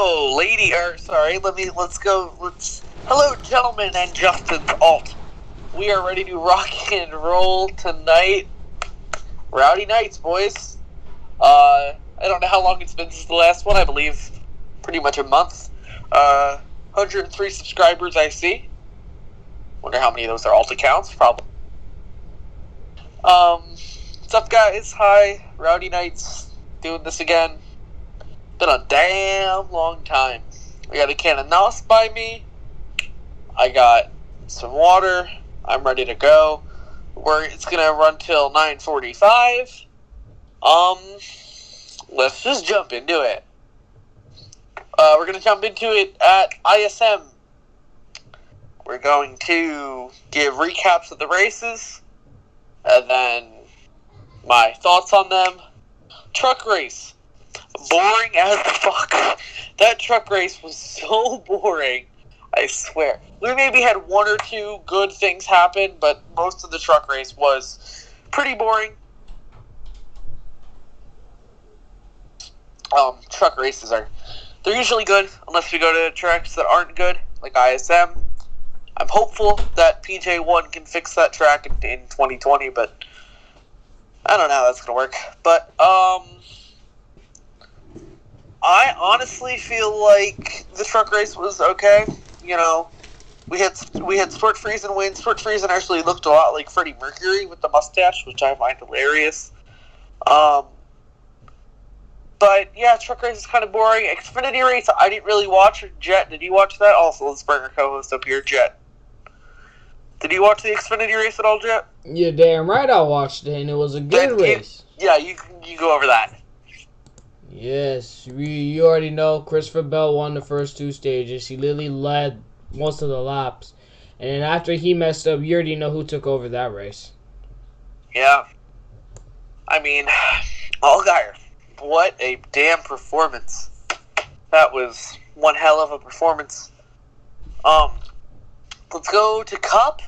Hello, gentlemen and Justin's alt. We are ready to rock and roll tonight. Rowdy nights, boys. I don't know how long it's been since the last one. I believe pretty much a month. 103 subscribers I see. Wonder how many of those are alt accounts. Probably. What's up, guys? Hi. Rowdy nights. Doing this again. Been a damn long time. I got a can of Nos by me. I got some water. I'm ready to go. It's gonna run till 9:45. Let's just jump into it. We're gonna jump into it at ISM. We're going to give recaps of the races, and then my thoughts on them. Truck race. Boring as fuck. That truck race was so boring. I swear. We maybe had one or two good things happen, but most of the truck race was pretty boring. Truck races they're usually good, unless we go to tracks that aren't good, like ISM. I'm hopeful that PJ1 can fix that track in 2020, but I don't know how that's going to work. But, I honestly feel like the truck race was okay. You know, we had Stuart Friesen win. Stuart Friesen actually looked a lot like Freddie Mercury with the mustache, which I find hilarious. But yeah, truck race is kind of boring. Xfinity race, I didn't really watch. Jet, did you watch that? Also, let's bring our co-host up here, Jet. Did you watch the Xfinity race at all, Jet? You're damn right I watched it, and it was a good race. You go over that. Yes, you already know Christopher Bell won the first two stages. He literally led most of the laps. And then after he messed up, you already know who took over that race. Yeah. I mean, Allgaier, what a damn performance. That was one hell of a performance. Let's go to Cup.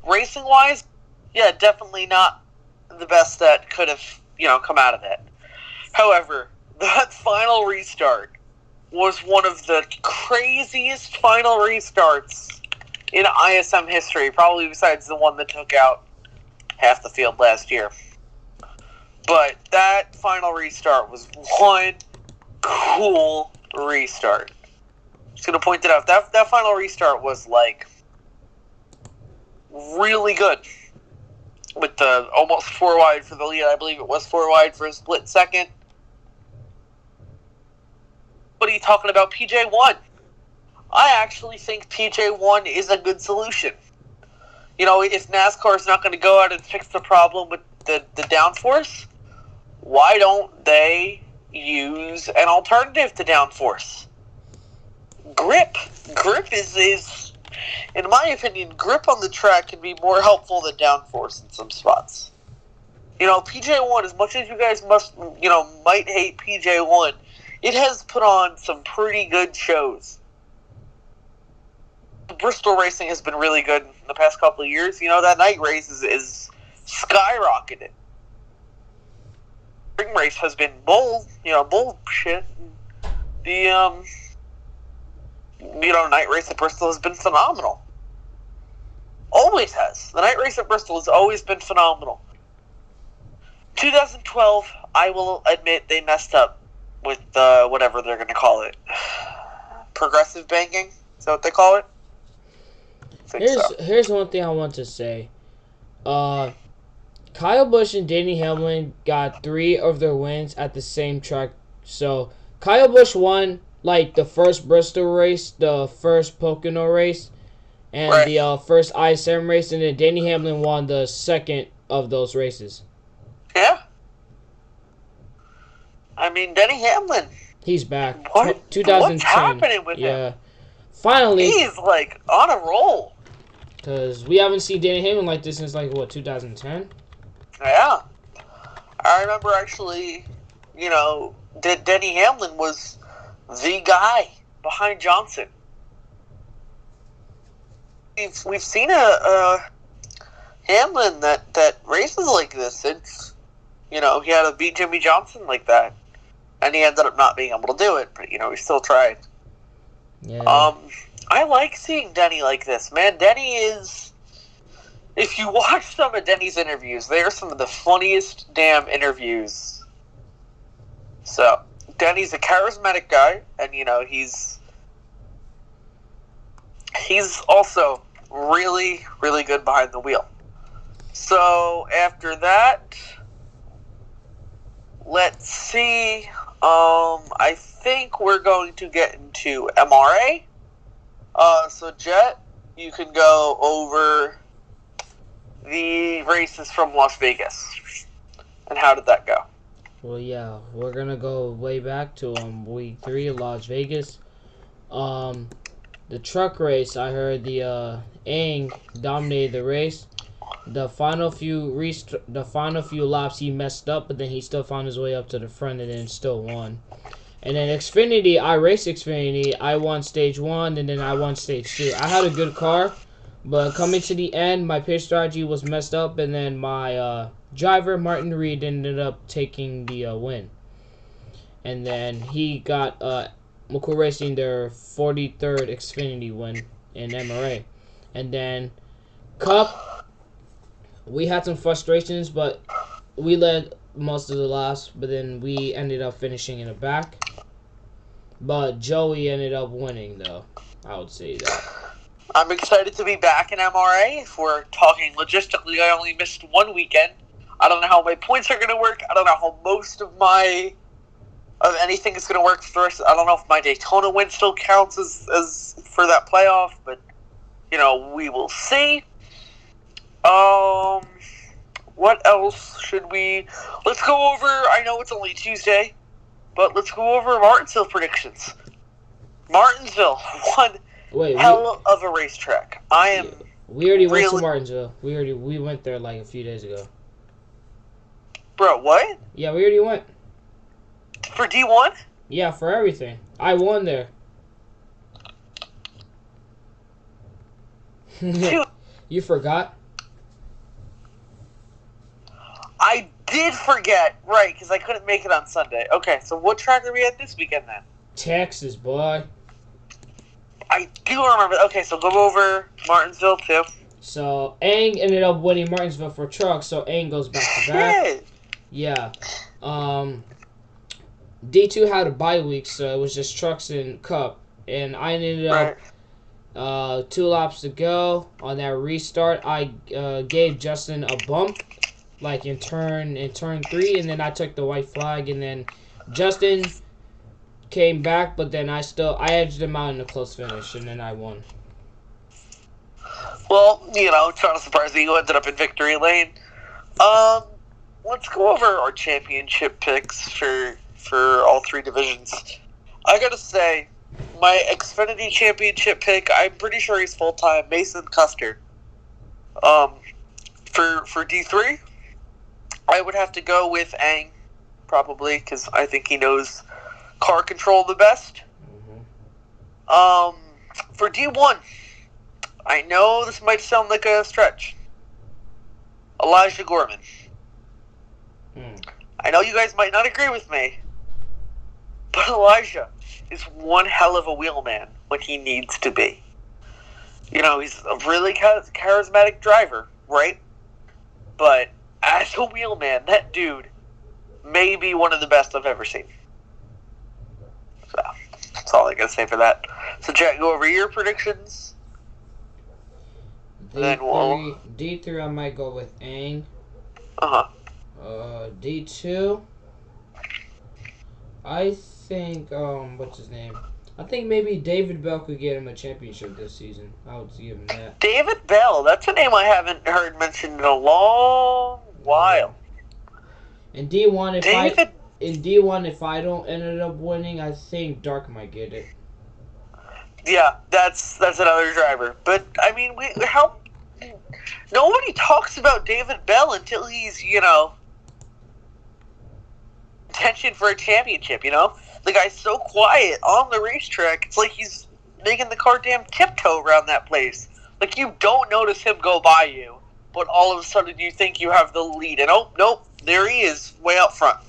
Racing-wise, yeah, definitely not the best that could have come out of it. However, that final restart was one of the craziest final restarts in ISM history, probably besides the one that took out half the field last year. But that final restart was one cool restart. Just going to point it out. That final restart was, really good. With the almost 4 wide for the lead. I believe it was 4 wide for a split second. What are you talking about, PJ1? I actually think PJ1 is a good solution. If NASCAR is not going to go out and fix the problem with the downforce, why don't they use an alternative to downforce? Grip. Grip is in my opinion, grip on the track can be more helpful than downforce in some spots. PJ1, as much as you guys might hate PJ1, it has put on some pretty good shows. Bristol racing has been really good in the past couple of years. That night race is skyrocketed. Spring race has been bullshit. The, night race at Bristol has been phenomenal. Always has. The night race at Bristol has always been phenomenal. 2012, I will admit they messed up with whatever they're going to call it. Progressive banking? Is that what they call it? Here's one thing I want to say. Kyle Busch and Denny Hamlin got 3 of their wins at the same track. So, Kyle Busch won the first Bristol race, the first Pocono race, and right. the first ISM race, and then Denny Hamlin won the second of those races. Yeah. I mean, Denny Hamlin. He's back. What? 2010. What's happening with him? Yeah. Finally. He's, on a roll. Because we haven't seen Denny Hamlin like this since, 2010? Yeah. I remember actually, Denny Hamlin was the guy behind Johnson. We've seen a Hamlin that races like this. It's he had to beat Jimmy Johnson like that. and he ended up not being able to do it, but, he still tried. Yeah. I like seeing Denny like this, man. Denny is... If you watch some of Denny's interviews, they are some of the funniest damn interviews. So, Denny's a charismatic guy, and, he's also really, really good behind the wheel. So, after that, let's see. I think we're going to get into MRA. So, Jet, you can go over the races from Las Vegas. And how did that go? Well, yeah, we're gonna go way back to week 3 of Las Vegas. The truck race, I heard the Aang dominated the race. The final few laps he messed up, but then he still found his way up to the front and then still won. And then Xfinity, I raced Xfinity. I won stage 1 and then I won stage 2. I had a good car, but coming to the end, my pitch strategy was messed up, and then my driver, Martin Reed, ended up taking the win. And then he got McCool Racing their 43rd Xfinity win in MRA. And then Cup, we had some frustrations, but we led most of the laps, but then we ended up finishing in the back. But Joey ended up winning, though. I would say that. I'm excited to be back in MRA. If we're talking logistically, I only missed one weekend. I don't know how my points are going to work. I don't know how most of anything is going to work for us. I don't know if my Daytona win still counts as for that playoff, but we will see. What else should we? Let's go over. I know it's only Tuesday, but let's go over Martinsville predictions. Martinsville, one hell of a racetrack. We already went to Martinsville. We went there like a few days ago. Bro, what? Yeah, we already went. For D1? Yeah, for everything. I won there. Dude. You forgot? I did forget, right, because I couldn't make it on Sunday. Okay, so what track are we at this weekend then? Texas, boy. I do remember. Okay, so go over Martinsville too. So Aang ended up winning Martinsville for trucks, so Aang goes back to back. Yeah. D2 had a bye week, so it was just trucks and Cup. And I ended up 2 laps to go on that restart. I gave Justin a bump, like in turn 3, and then I took the white flag, and then Justin came back, but then I edged him out in a close finish, and then I won. Well, it's not a surprise that you ended up in victory lane. Let's go over our championship picks for all 3 divisions. I gotta say, my Xfinity championship pick, I'm pretty sure he's full-time, Mason Custer. For D3, I would have to go with Aang, probably, because I think he knows car control the best. Mm-hmm. For D1, I know this might sound like a stretch. Elijah Gorman. I know you guys might not agree with me, but Elijah is one hell of a wheelman when he needs to be. He's a really charismatic driver, right? But as a wheelman, that dude may be one of the best I've ever seen. So, that's all I gotta say for that. So, Jack, go over your predictions. D3, I might go with Aang. D2, I think, what's his name? I think maybe David Bell could get him a championship this season. I would give him that. David Bell, that's a name I haven't heard mentioned in a long while. In D1, if I don't end up winning, I think Dark might get it. Yeah, that's another driver. But I mean, nobody talks about David Bell until he's contention for a championship. The guy's so quiet on the racetrack. It's like he's making the car damn tiptoe around that place. Like, you don't notice him go by you, but all of a sudden you think you have the lead. And nope, there he is, way out front.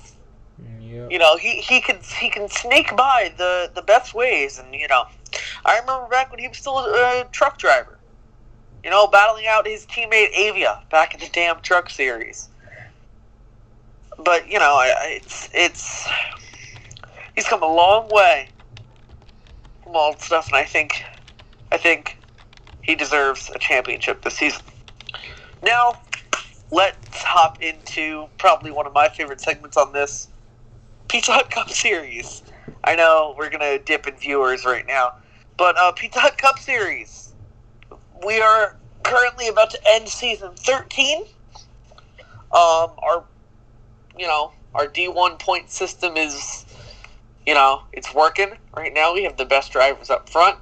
Yep. Yeah. He can sneak by the best ways, and I remember back when he was still a truck driver. Battling out his teammate Avia back in the damn truck series. But it's he's come a long way from all that stuff, and I think he deserves a championship this season. Now, let's hop into probably one of my favorite segments on this Pizza Hut Cup Series. I know we're gonna dip in viewers right now, but Pizza Hut Cup Series. We are currently about to end season 13. Our D1 point system is, it's working right now. We have the best drivers up front.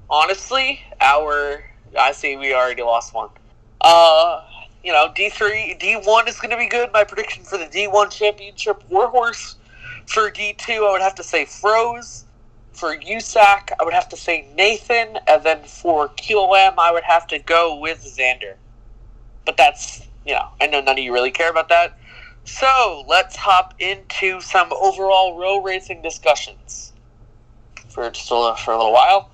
Honestly, I see we already lost one. D1 is going to be good. My prediction for the D1 championship warhorse. For D2, I would have to say Froze. For USAC, I would have to say Nathan. And then for QOM, I would have to go with Xander. But that's, I know none of you really care about that. So, let's hop into some overall row racing discussions for a little while.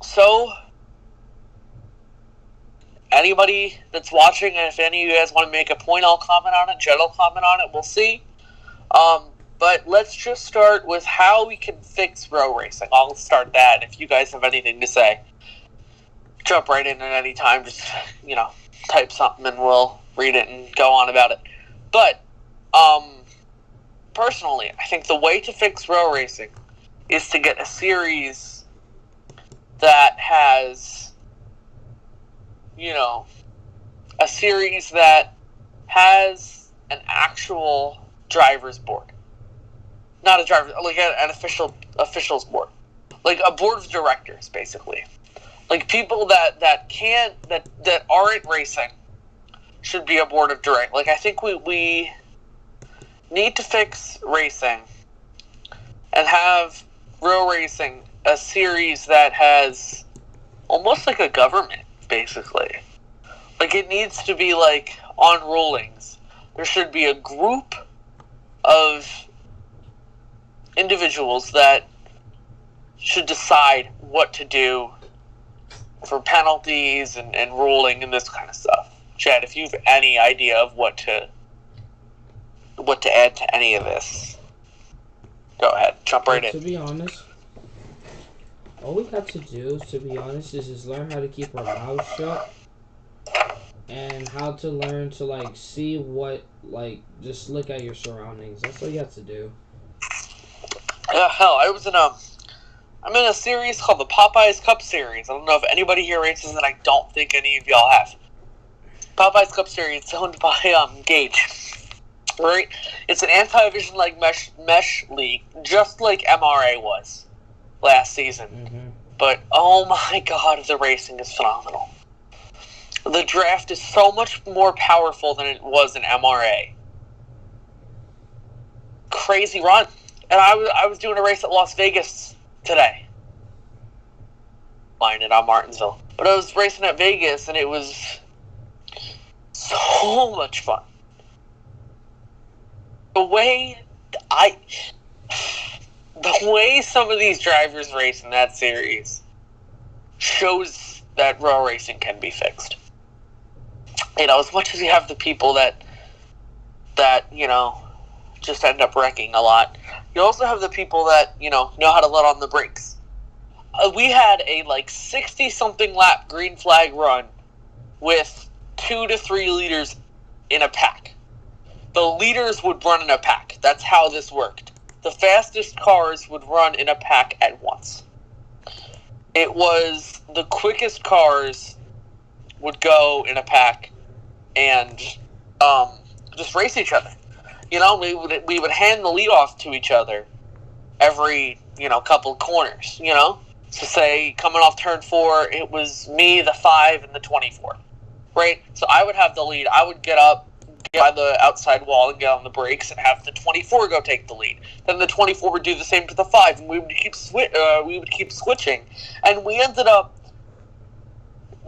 So, anybody that's watching, and if any of you guys want to make a point, I'll comment on it. Jed will comment on it. We'll see. But let's just start with how we can fix row racing. I'll start that. If you guys have anything to say, jump right in at any time. Just, type something and we'll read it and go on about it. But, personally, I think the way to fix row racing is to get a series that has, an actual driver's board. Not a driver, like an official's board. Like a board of directors, basically. Like people that aren't racing should be a board of directors. Like I think we need to fix racing and have row racing a series that has almost like a government, basically. Like it needs to be like on rulings. There should be a group of individuals that should decide what to do for penalties and ruling and this kind of stuff. Chad, if you have any idea of what to add to any of this, go ahead, jump right in. To be honest, all we have to do, is just learn how to keep our mouths shut and how to learn to see what just look at your surroundings. That's all you have to do. Hell, I'm in a series called the Popeyes Cup Series. I don't know if anybody here races, and I don't think any of y'all have. Popeyes Cup Series is owned by Gage. Right? It's an anti-vision mesh league, just like MRA was last season. Mm-hmm. But oh my god, the racing is phenomenal. The draft is so much more powerful than it was in MRA. Crazy run. And I was doing a race at Las Vegas today. Flying it on Martinsville. But I was racing at Vegas, and it was so much fun. The way some of these drivers race in that series shows that row racing can be fixed. As much as you have the people that just end up wrecking a lot, you also have the people that, know how to let on the brakes. We had a 60-something lap green flag run with 2 to 3 leaders in a pack. The leaders would run in a pack. That's how this worked. The fastest cars would run in a pack at once. It was the quickest cars would go in a pack and just race each other. We would hand the lead off to each other every, couple corners, So say, coming off turn 4, it was me, the 5, and the 24, right? So I would have the lead. I would get up, get by the outside wall and get on the brakes and have the 24 go take the lead. Then the 24 would do the same to the 5, and we would keep switching. And we ended up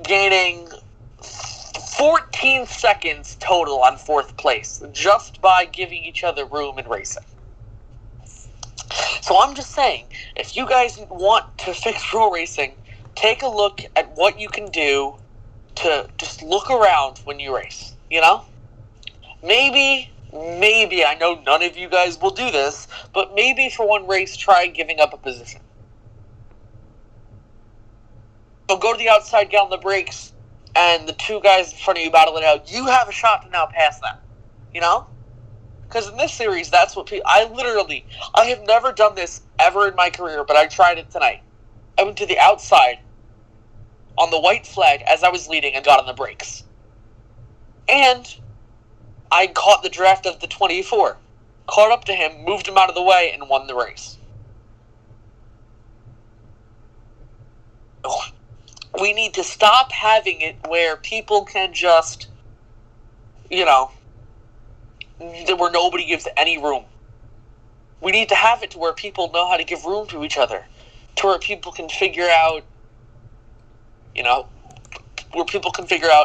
gaining 14 seconds total on 4th place, just by giving each other room in racing. So I'm just saying, if you guys want to fix rule racing, take a look at what you can do to just look around when you race, you know? Maybe, I know none of you guys will do this, but maybe for one race, try giving up a position. So go to the outside, get on the brakes, and the 2 guys in front of you battle it out. You have a shot to now pass them, you know? Because in this series, that's what people... I have never done this ever in my career, but I tried it tonight. I went to the outside on the white flag as I was leading and got on the brakes. And I caught the draft of the 24. Caught up to him, moved him out of the way, and won the race. We need to stop having it where people can just, where nobody gives any room. We need to have it to where people know how to give room to each other. To where people can figure out,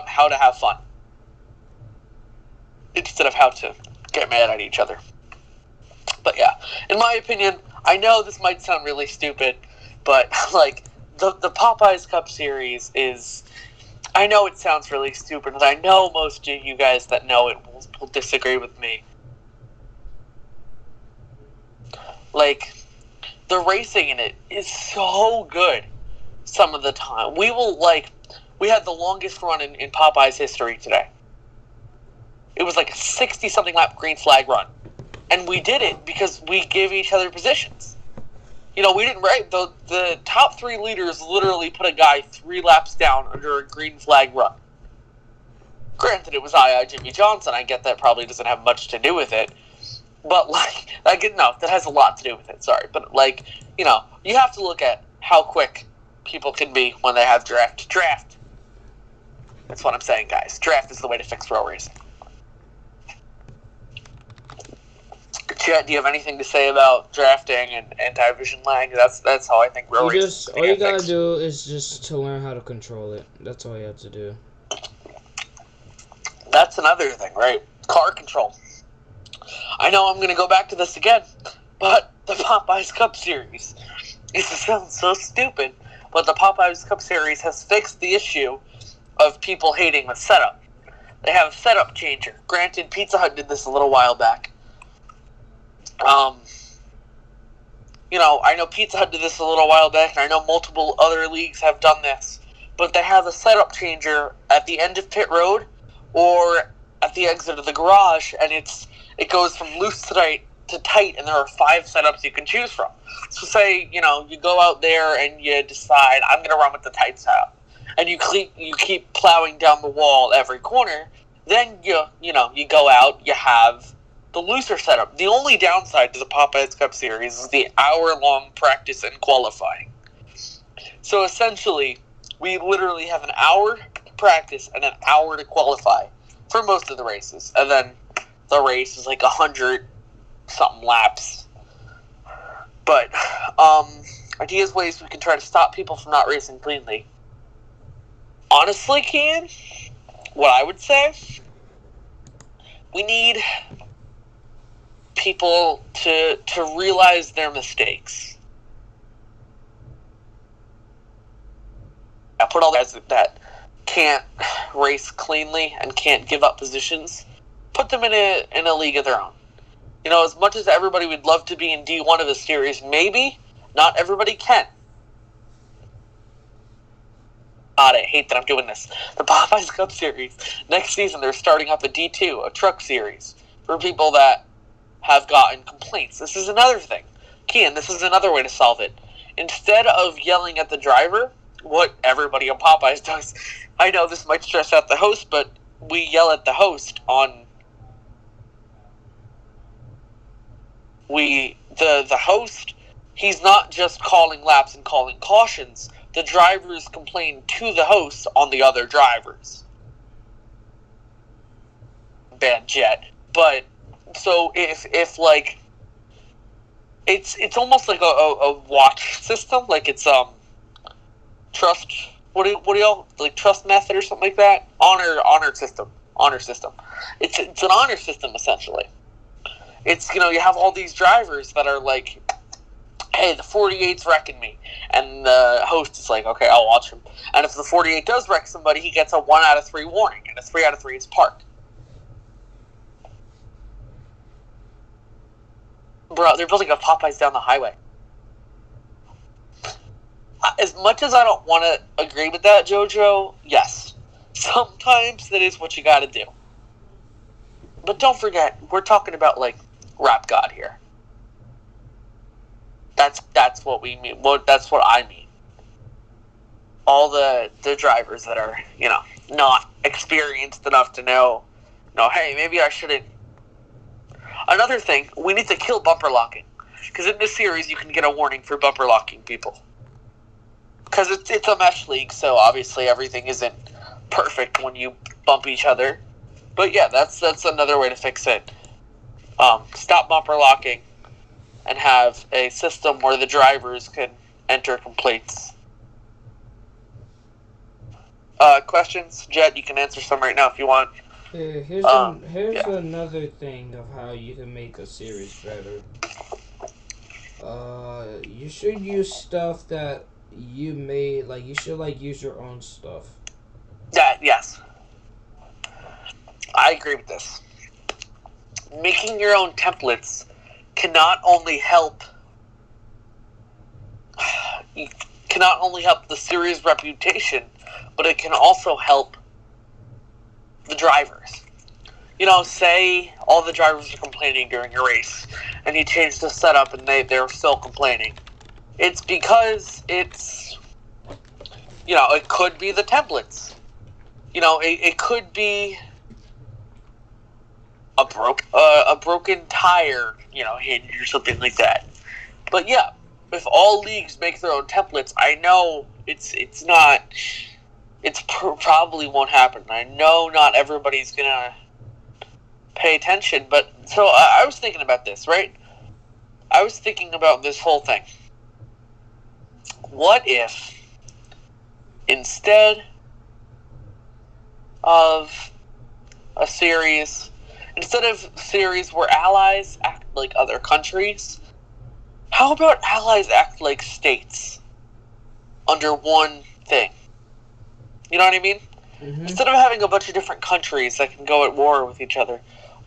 how to have fun. Instead of how to get mad at each other. But yeah, in my opinion, I know this might sound really stupid, but the Popeyes Cup Series is... I know it sounds really stupid, and I know most of you guys that know it will disagree with me. The racing in it is so good some of the time. We had the longest run in Popeyes history today. It was like a 60-something lap green flag run. And we did it because we gave each other positions. We didn't... The top 3 leaders literally put a guy 3 laps down under a green flag run. Granted, it was Jimmy Johnson. I get that probably doesn't have much to do with it. But, no, that has a lot to do with it, sorry. But, you have to look at how quick people can be when they have draft. Draft. That's what I'm saying, guys. Draft is the way to fix row racing. Chet, do you have anything to say about drafting and anti-vision lag? That's how I think row racing. All you gotta do is just to learn how to control it. That's all you have to do. That's another thing, right? Car control. I know I'm gonna go back to this again, but the Popeyes Cup Series. It sounds so stupid, but the Popeyes Cup Series has fixed the issue of people hating the setup. They have a setup changer. Granted, Pizza Hut did this a little while back. I know Pizza Hut did this a little while back, and I know multiple other leagues have done this, but they have a setup changer at the end of pit road or at the exit of the garage, and it goes from loose to tight, and there are 5 setups you can choose from. So say, you go out there and you decide, I'm going to run with the tight setup, and you keep plowing down the wall every corner, then you go out, you have the looser setup. The only downside to the Popeyes Cup Series is the hour-long practice and qualifying. So essentially, we literally have an hour to practice and an hour to qualify for most of the races. And then the race is 100-something laps. But, ideas, ways we can try to stop people from not racing cleanly. Honestly, Kian, what I would say, we need people to realize their mistakes. I put all the guys that can't race cleanly and can't give up positions, put them in a league of their own. As much as everybody would love to be in D1 of a series, maybe not everybody can. God, I hate that I'm doing this. The Popeyes Cup Series, next season they're starting up a D2, a truck series, for people that have gotten complaints. This is another thing. Kian, this is another way to solve it. Instead of yelling at the driver, what everybody on Popeyes does, I know this might stress out the host, but we yell at the host on... The host, he's not just calling laps and calling cautions. The drivers complain to the host on the other drivers. Bad Jet. But so if it's almost like a watch system, it's trust what do y'all like? Trust method or something like that? Honor system. It's an honor system essentially. It's you have all these drivers that are like, hey, the 48's wrecking me, and the host is like, okay, I'll watch him. And if the 48 does wreck somebody, he gets a 1 out of 3 warning, and a 3 out of 3 is park. Bro, they're building a Popeyes down the highway. As much as I don't want to agree with that, JoJo, yes. Sometimes that is what you gotta do. But don't forget, we're talking about, like, Rap God here. That's what we mean. Well, that's what I mean. All the drivers that are, not experienced enough to know, hey, maybe I shouldn't. Another thing, we need to kill bumper locking. Because in this series, you can get a warning for bumper locking people. Because it's a mesh league, so obviously everything isn't perfect when you bump each other. But yeah, that's another way to fix it. Stop bumper locking and have a system where the drivers can enter complaints. Questions? Jet, you can answer some right now if you want. Here's another thing of how you can make a series better. You should use stuff that you made. Like, you should, use your own stuff. Yes. I agree with this. Making your own templates can not only help the series' reputation, but it can also help the drivers. Say all the drivers are complaining during a race, and you change the setup and they're still complaining. It's because it's, it could be the templates. It could be a broken tire, hinge or something like that. But yeah, if all leagues make their own templates, I know probably won't happen. I know not everybody's gonna pay attention, but so I was thinking about this, right? I was thinking about this whole thing. What if instead of series where allies act like other countries, how about allies act like states under one thing? You know what I mean? Mm-hmm. Instead of having a bunch of different countries that can go at war with each other,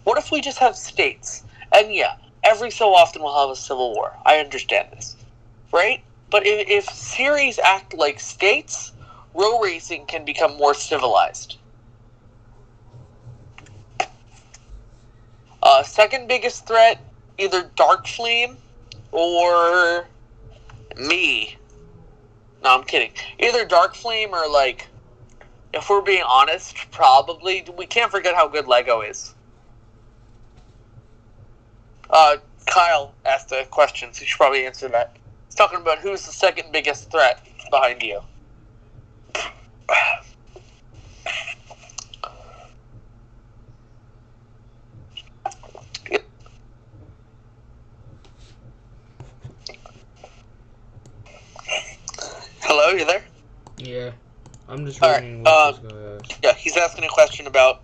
what if we just have states? And yeah, every so often we'll have a civil war. I understand this. Right? But if series act like states, row racing can become more civilized. Second biggest threat, either Dark Flame or me. No, I'm kidding. Either Dark Flame or, like, if we're being honest, probably, we can't forget how good Lego is. Kyle asked a question, so you should probably answer that. He's talking about who's the second biggest threat behind you. Hello, you there? Yeah, I'm just reading what he's going to ask. Yeah, he's asking a question about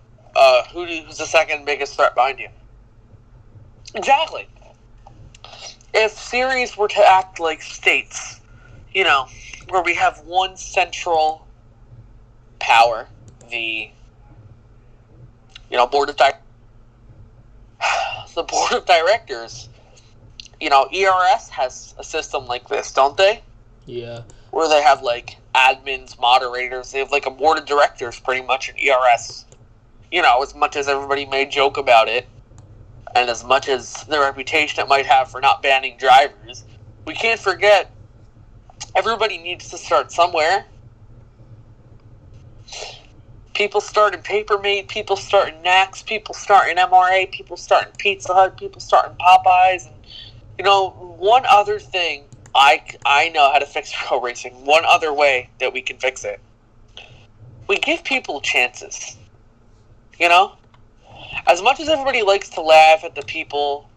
who's the second biggest threat behind you. Exactly. If series were to act like states, where we have one central power, the board of the board of directors. ERS has a system like this, don't they? Yeah. Where they have, like, admins, moderators. They have, like, a board of directors, pretty much, in ERS. As much as everybody may joke about it, and as much as the reputation it might have for not banning drivers, we can't forget, everybody needs to start somewhere. People start in Papermate, people start in Nax, people start in MRA, people start in Pizza Hut, people start in Popeyes, and, one other thing I know how to fix row racing. One other way that we can fix it. We give people chances. As much as everybody likes to laugh at the people,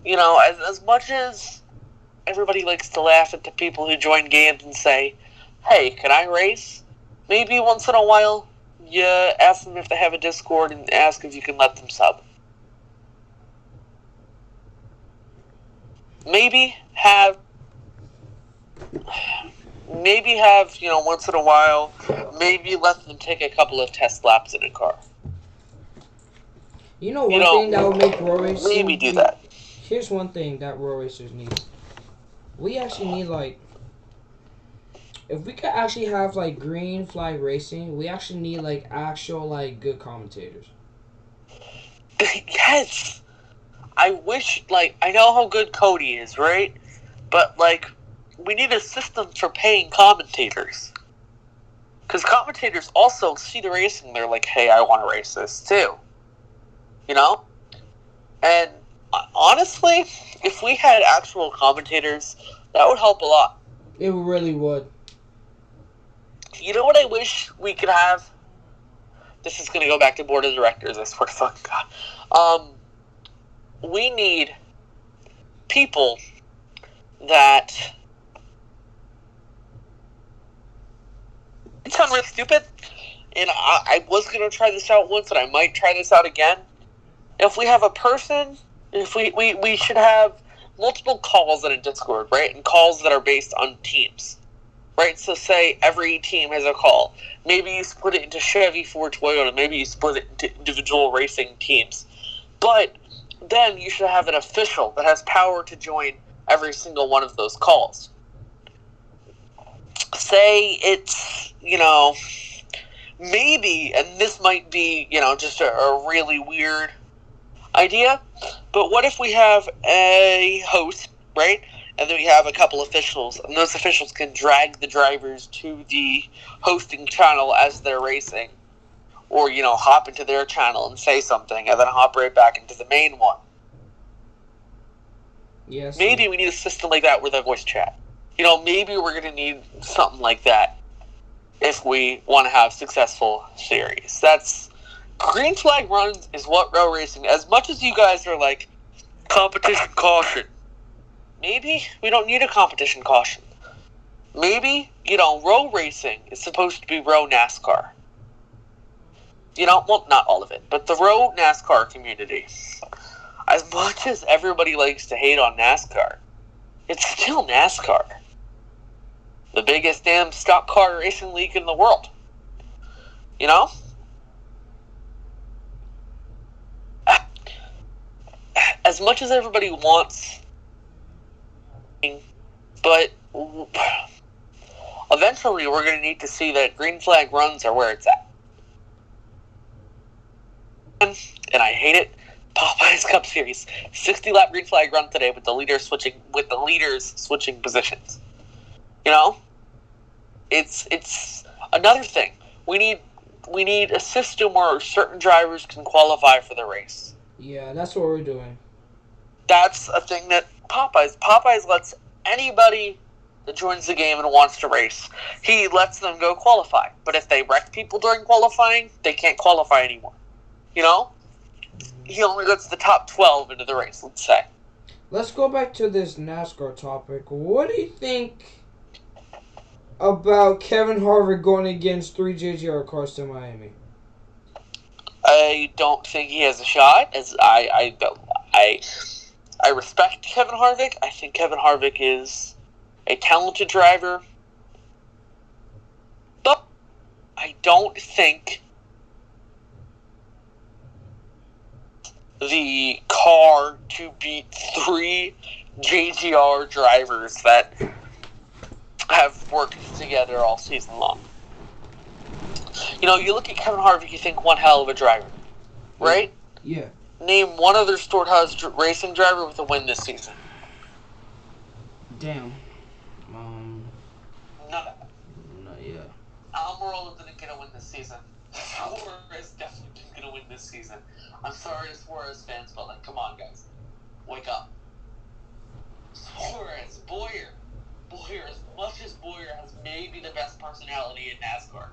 as much as everybody likes to laugh at the people who join games and say, hey, can I race? Maybe once in a while, you ask them if they have a Discord and ask if you can let them sub. Maybe have, once in a while, maybe let them take a couple of test laps in a car. You know one thing that would make road racing... Maybe do that. Here's one thing that road racers need. We actually need, like... If we could actually have, like, green flag racing, we actually need, like, actual, like, good commentators. Yes! I wish, like, I know how good Cody is, right? But, like, we need a system for paying commentators. Because commentators also see the racing, they're like, hey, I want to race this too. You know? And honestly, if we had actual commentators, that would help a lot. It really would. You know what I wish we could have? This is going to go back to board of directors, I swear to fucking God. We need people that... It sounds really stupid, and I was going to try this out once, and I might try this out again. If we have a person, if we should have multiple calls in a Discord, right? And calls that are based on teams. Right, so say every team has a call. Maybe you split it into Chevy, Ford, Toyota. Maybe you split it into individual racing teams. But then you should have an official that has power to join every single one of those calls. Say it's, maybe, and this might be, just a really weird idea, but what if we have a host, right? And then we have a couple officials, and those officials can drag the drivers to the hosting channel as they're racing. Or, hop into their channel and say something, and then hop right back into the main one. Yes. Maybe we need a system like that with a voice chat. Maybe we're going to need something like that if we want to have successful series. That's... Green flag runs is what road racing... As much as you guys are like, competition caution... Maybe we don't need a competition caution. Maybe, road racing is supposed to be road NASCAR. Well, not all of it, but the road NASCAR community. As much as everybody likes to hate on NASCAR, it's still NASCAR. The biggest damn stock car racing league in the world. As much as everybody wants... But eventually we're going to need to see that green flag runs are where it's at. And I hate it. Popeye's Cup Series, 60-lap green flag run today with the leaders switching positions. It's another thing. We need a system where certain drivers can qualify for the race. Yeah, that's what we're doing. That's a thing that Popeyes lets anybody that joins the game and wants to race, he lets them go qualify. But if they wreck people during qualifying, they can't qualify anymore. He only lets the top 12 into the race, let's say. Let's go back to this NASCAR topic. What do you think about Kevin Harvick going against 3 JGR cars to Miami? I don't think he has a shot. As I respect Kevin Harvick. I think Kevin Harvick is a talented driver. But I don't think the car to beat 3 JGR drivers that have worked together all season long. You look at Kevin Harvick, you think one hell of a driver, right? Yeah. Name one other Storehouse racing driver with a win this season. Damn. None. Yeah. Almirola didn't get a win this season. Suarez definitely didn't get a win this season. I'm sorry to Suarez fans, but come on, guys, wake up. Suarez, Boyer, as much as Boyer has maybe the best personality in NASCAR,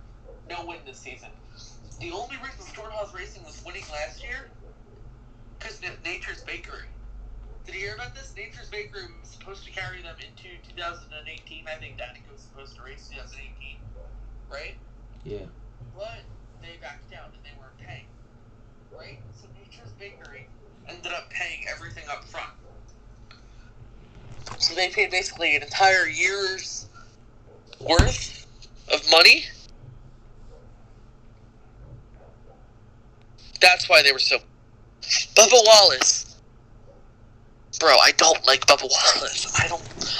no win this season. The only reason Storehouse Racing was winning last year, because Nature's Bakery. Did you hear about this? Nature's Bakery was supposed to carry them into 2018. I think Danica was supposed to race 2018, right? Yeah. But they backed down and they weren't paying, right? So Nature's Bakery ended up paying everything up front. So they paid basically an entire year's worth of money. That's why they were so... Bubba Wallace. Bro, I don't like Bubba Wallace.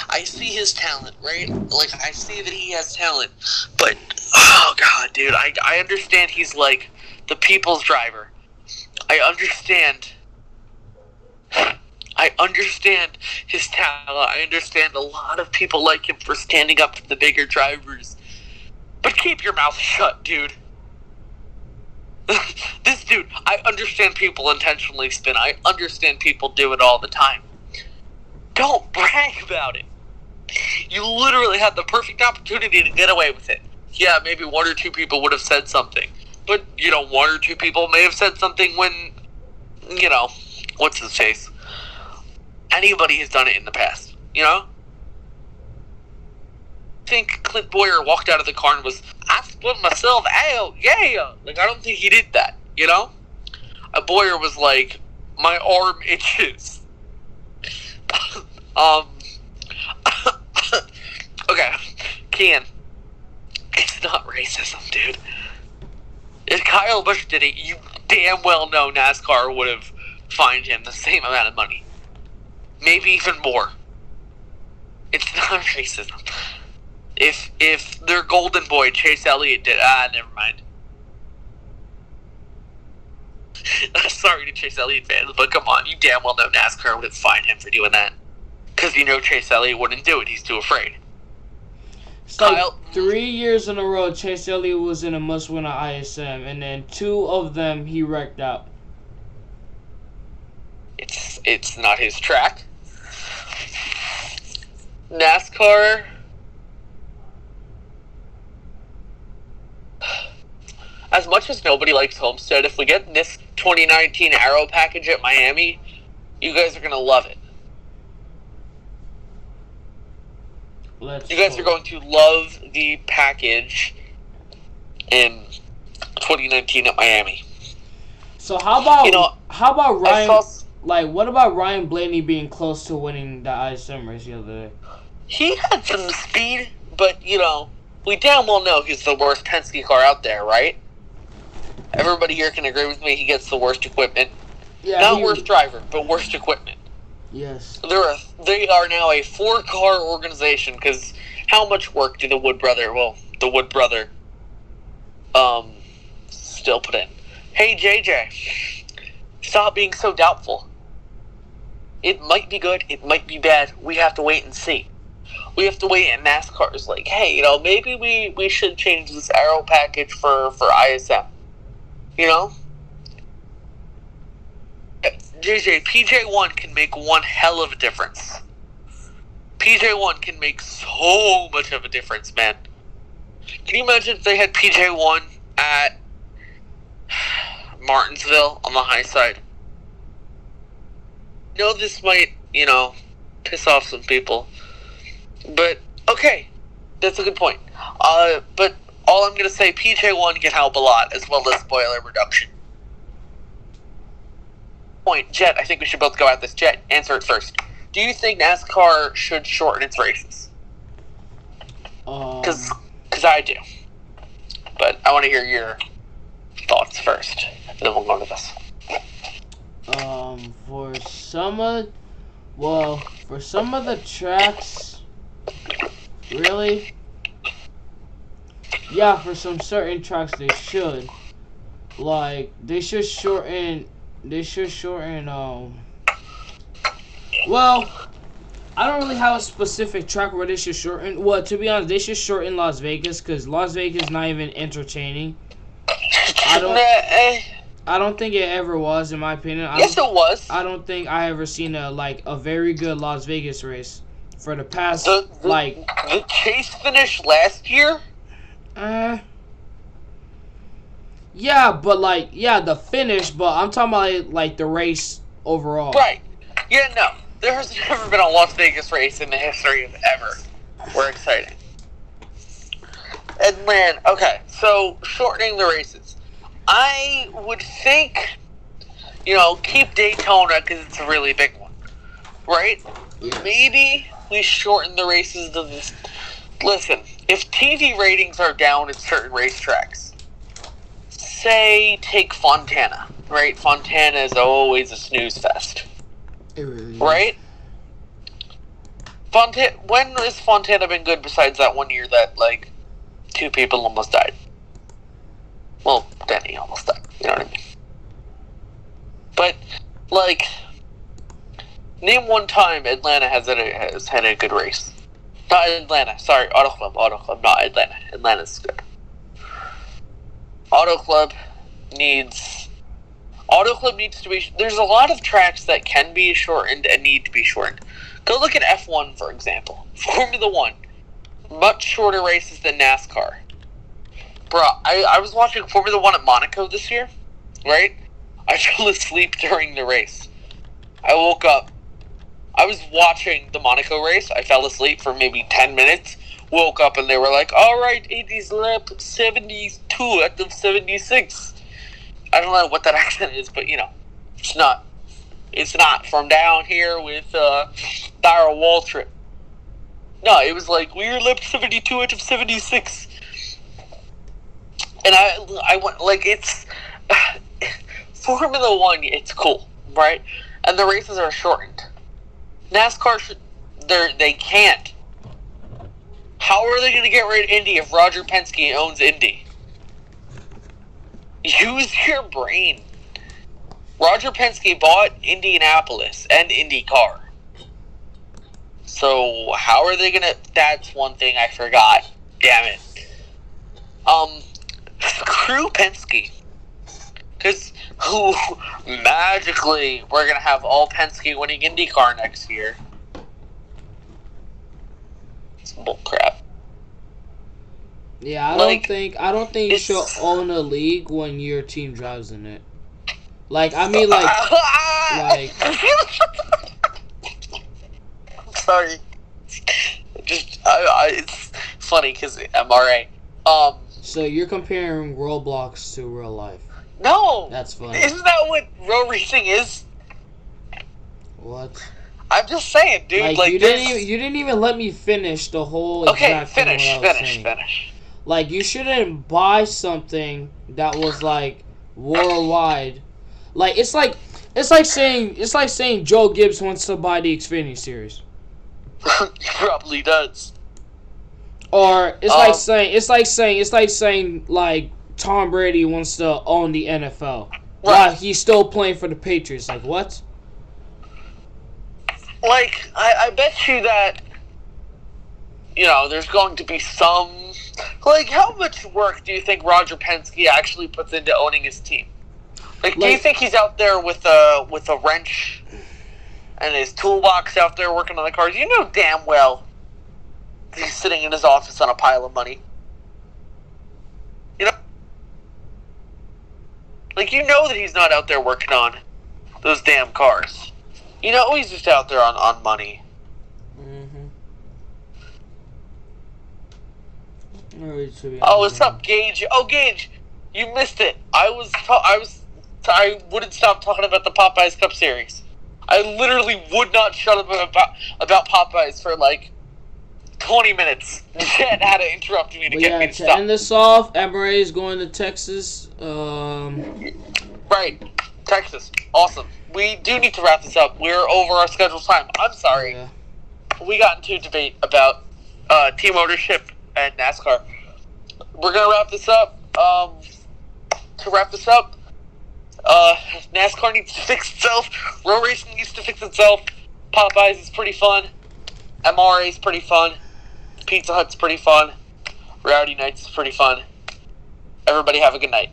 I see his talent, right? Like, I see that he has talent. But, oh god, dude, I understand he's like the people's driver. I understand his talent. I understand a lot of people like him for standing up to the bigger drivers. But keep your mouth shut, dude. This dude, I understand people intentionally spin. I understand people do it all the time. Don't brag about it. You literally had the perfect opportunity to get away with it. Yeah, maybe one or two people would have said something. But, one or two people may have said something when, what's his face? Anybody has done it in the past, I think Clint Boyer walked out of the car and was, I split myself out, yeah. Like, I don't think he did that, Boyer was like, my arm itches. Okay, Kian, it's not racism, dude. If Kyle Busch did it, you damn well know NASCAR would have fined him the same amount of money. Maybe even more. It's not racism. If their golden boy, Chase Elliott, did... never mind. Sorry to Chase Elliott fans, but come on, you damn well know NASCAR would have fined him for doing that. Because Chase Elliott wouldn't do it, he's too afraid. It's Kyle, like 3 years in a row, Chase Elliott was in a must-win at ISM, and then 2 of them he wrecked out. It's not his track. NASCAR... As much as nobody likes Homestead, if we get this 2019 Aero package at Miami, you guys are going to love it. You guys are going to love the package in 2019 at Miami. So how about Ryan? What about Ryan Blaney being close to winning the ISM race the other day? He had some speed, but we damn well know he's the worst Penske car out there, right? Everybody here can agree with me. He gets the worst equipment. Yeah, not worst driver, but worst equipment. Yes. They are now a 4-car organization, because how much work do the Wood brother, still put in? Hey, JJ, stop being so doubtful. It might be good, it might be bad. We have to wait and see. We have to wait, and NASCAR is like, hey, maybe we should change this Aero package for ISM. JJ, PJ1 can make one hell of a difference. PJ1 can make so much of a difference, man. Can you imagine if they had PJ1 at Martinsville on the high side? This might, piss off some people. But, okay, that's a good point. But all I'm going to say, PJ1 can help a lot, as well as spoiler reduction. Point, Jet, I think we should both go at this. Jet, answer it first. Do you think NASCAR should shorten its races? Because I do. But I want to hear your thoughts first, and then we'll go to this. For some of the tracks, really? Yeah, for some certain tracks they should. Like, they should shorten, well, I don't really have a specific track where they should shorten. Well, to be honest, they should shorten Las Vegas, because Las Vegas is not even entertaining. I don't think it ever was, in my opinion. Yes, it was. I don't think I ever seen a very good Las Vegas race for the past, the Chase finish last year? Yeah, but the finish, but I'm talking about the race overall. Right. Yeah, no. there has never been a Las Vegas race in the history of ever. We're exciting. Atlanta. Okay, so shortening the races. I would think, keep Daytona because it's a really big one, right? Yeah. Maybe we shorten the races to this. Listen, if TV ratings are down at certain racetracks, say take Fontana, right? Fontana is always a snooze fest. It really is. Right? When has Fontana been good besides that one year that, 2 people almost died? Well, Denny almost died. You know what I mean? But, name one time Atlanta has had a good race. Not Atlanta. Sorry, Auto Club, not Atlanta. Atlanta's good. Auto Club needs to be... There's a lot of tracks that can be shortened and need to be shortened. Go look at F1, for example. Formula 1. Much shorter races than NASCAR. Bro, I was watching Formula 1 at Monaco this year, right? I fell asleep during the race. I woke up. I was watching the Monaco race. I fell asleep for maybe 10 minutes. Woke up and they were like, alright, it is lap 72 out of 76. I don't know what that accent is, but it's not from down here with Darrell Waltrip. No, it was like, we're lap 72 out of 76. And I went, it's Formula 1, it's cool, right? And the races are shortened. NASCAR they can't. How are they going to get rid of Indy if Roger Penske owns Indy? Use your brain. Roger Penske bought Indianapolis and IndyCar. So how are they going to... That's one thing I forgot. Damn it. Screw Penske. Because magically we're going to have all Penske winning IndyCar next year. It's bullcrap. Yeah, I don't think you should own a league when your team drives in it. I'm sorry. It's funny because MRA. So you're comparing Roblox to real life. No! That's funny. Isn't that what road racing is? What? I'm just saying, dude. You didn't even let me finish the whole. Okay, finish. You shouldn't buy something that was worldwide. It's like saying Joe Gibbs wants to buy the Xfinity series. He probably does. Or it's like saying Tom Brady wants to own the NFL. Right. While he's still playing for the Patriots. What? I bet you that, there's going to be some... how much work do you think Roger Penske actually puts into owning his team? Do you think he's out there with a wrench and his toolbox out there working on the cars? You know damn well he's sitting in his office on a pile of money. You know that he's not out there working on those damn cars. He's just out there on money. Mm-hmm. Oh, what's up, Gage? Oh, Gage, you missed it. I wouldn't stop talking about the Popeyes Cup Series. I literally would not shut up about Popeyes for 20 minutes. Jen had to interrupt me to get me to stop. To end this off, MRA is going to Texas. Right, Texas. Awesome. We do need to wrap this up. We're over our scheduled time. I'm sorry. Yeah. We got into a debate about team ownership and NASCAR. We're going to wrap this up. To wrap this up, NASCAR needs to fix itself. Road racing needs to fix itself. Popeyes is pretty fun. MRA is pretty fun. Pizza Hut's pretty fun. Rowdy Nights is pretty fun. Everybody have a good night.